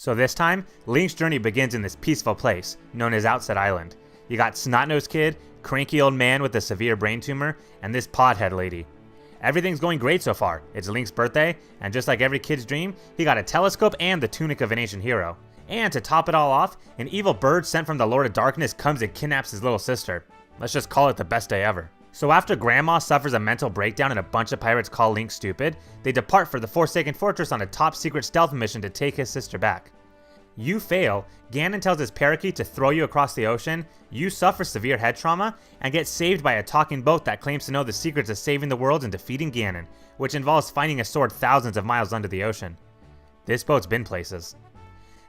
So this time, Link's journey begins in this peaceful place, known as Outset Island. You got Snot-Nosed Kid, cranky old man with a severe brain tumor, and this podhead lady. Everything's going great so far. It's Link's birthday, and just like every kid's dream, he got a telescope and the tunic of an ancient hero. And to top it all off, an evil bird sent from the Lord of Darkness comes and kidnaps his little sister. Let's just call it the best day ever. So after Grandma suffers a mental breakdown and a bunch of pirates call Link stupid, they depart for the Forsaken Fortress on a top secret stealth mission to take his sister back. You fail, Ganon tells his parakeet to throw you across the ocean, you suffer severe head trauma, and get saved by a talking boat that claims to know the secrets of saving the world and defeating Ganon, which involves finding a sword thousands of miles under the ocean. This boat's been places.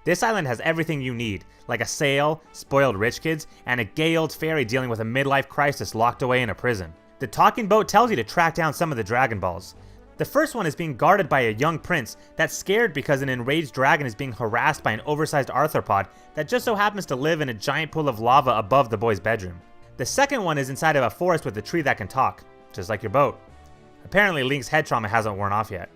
This island has everything you need, like a sail, spoiled rich kids, and a gay old fairy dealing with a midlife crisis locked away in a prison. The talking boat tells you to track down some of the Dragon Balls. The first one is being guarded by a young prince that's scared because an enraged dragon is being harassed by an oversized arthropod that just so happens to live in a giant pool of lava above the boy's bedroom. The second one is inside of a forest with a tree that can talk, just like your boat. Apparently Link's head trauma hasn't worn off yet.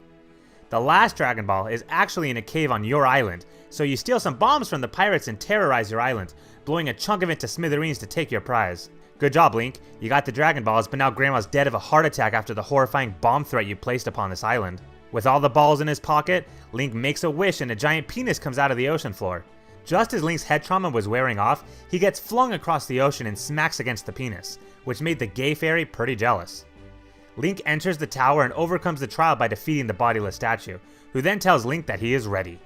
The last Dragon Ball is actually in a cave on your island, so you steal some bombs from the pirates and terrorize your island, blowing a chunk of it to smithereens to take your prize. Good job, Link. You got the Dragon Balls, but now Grandma's dead of a heart attack after the horrifying bomb threat you placed upon this island. With all the balls in his pocket, Link makes a wish and a giant penis comes out of the ocean floor. Just as Link's head trauma was wearing off, he gets flung across the ocean and smacks against the penis, which made the gay fairy pretty jealous. Link enters the tower and overcomes the trial by defeating the bodiless statue, who then tells Link that he is ready.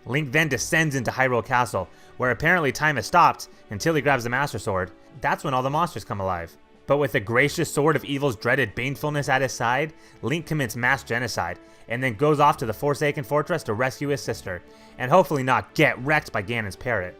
Link then descends into Hyrule Castle, where apparently time has stopped until he grabs the Master Sword. That's when all the monsters come alive. But with the gracious sword of evil's dreaded banefulness at his side, Link commits mass genocide, and then goes off to the Forsaken Fortress to rescue his sister, and hopefully not get wrecked by Ganon's parrot.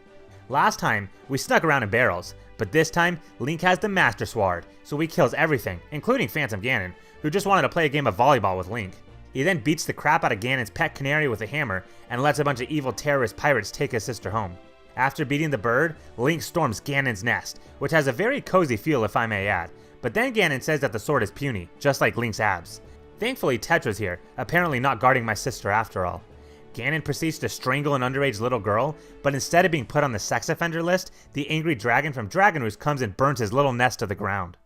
Last time, we snuck around in barrels, but this time, Link has the Master Sword, so he kills everything, including Phantom Ganon, who just wanted to play a game of volleyball with Link. He then beats the crap out of Ganon's pet canary with a hammer, and lets a bunch of evil terrorist pirates take his sister home. After beating the bird, Link storms Ganon's nest, which has a very cozy feel if I may add, but then Ganon says that the sword is puny, just like Link's abs. Thankfully Tetra's here, apparently not guarding my sister after all. Ganon proceeds to strangle an underage little girl, but instead of being put on the sex offender list, the angry dragon from Dragon Roost comes and burns his little nest to the ground.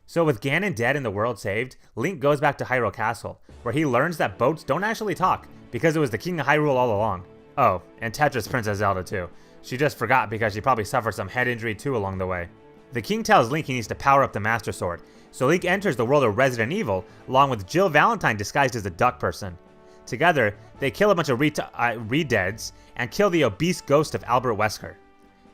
So with Ganon dead and the world saved, Link goes back to Hyrule Castle, where he learns that boats don't actually talk, because it was the King of Hyrule all along. Oh, and Tetra's Princess Zelda too. She just forgot because she probably suffered some head injury too along the way. The king tells Link he needs to power up the Master Sword, so Link enters the world of Resident Evil, along with Jill Valentine disguised as a duck person. Together, they kill a bunch of Redeads and kill the obese ghost of Albert Wesker.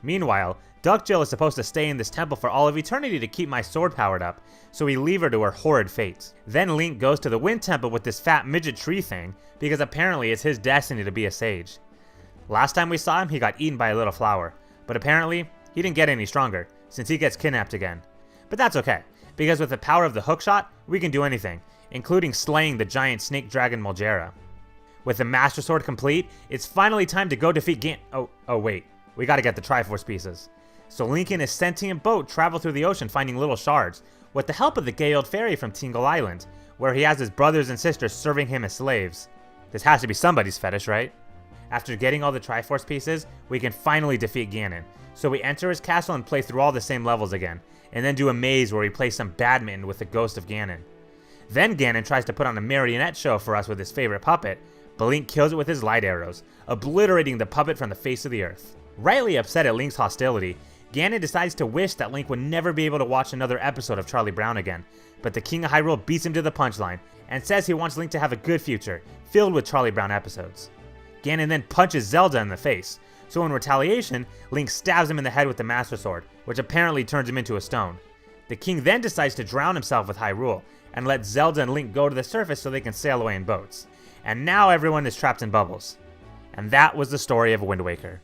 Meanwhile, Duck Jill is supposed to stay in this temple for all of eternity to keep my sword powered up, so we leave her to her horrid fate. Then Link goes to the Wind Temple with this fat midget tree thing, because apparently it's his destiny to be a sage. Last time we saw him, he got eaten by a little flower, but apparently, he didn't get any stronger, since he gets kidnapped again. But that's okay, because with the power of the hookshot, we can do anything, including slaying the giant snake dragon Molgera. With the Master Sword complete, it's finally time to go defeat Oh wait, we gotta get the Triforce pieces. So Link and his sentient boat travel through the ocean finding little shards, with the help of the gay old fairy from Tingle Island, where he has his brothers and sisters serving him as slaves. This has to be somebody's fetish, right? After getting all the Triforce pieces, we can finally defeat Ganon, so we enter his castle and play through all the same levels again, and then do a maze where we play some badminton with the ghost of Ganon. Then Ganon tries to put on a marionette show for us with his favorite puppet, but Link kills it with his light arrows, obliterating the puppet from the face of the earth. Rightly upset at Link's hostility, Ganon decides to wish that Link would never be able to watch another episode of Charlie Brown again, but the King of Hyrule beats him to the punchline, and says he wants Link to have a good future, filled with Charlie Brown episodes. Ganon then punches Zelda in the face, so in retaliation, Link stabs him in the head with the Master Sword, which apparently turns him into a stone. The king then decides to drown himself with Hyrule, and let Zelda and Link go to the surface so they can sail away in boats. And now everyone is trapped in bubbles. And that was the story of Wind Waker.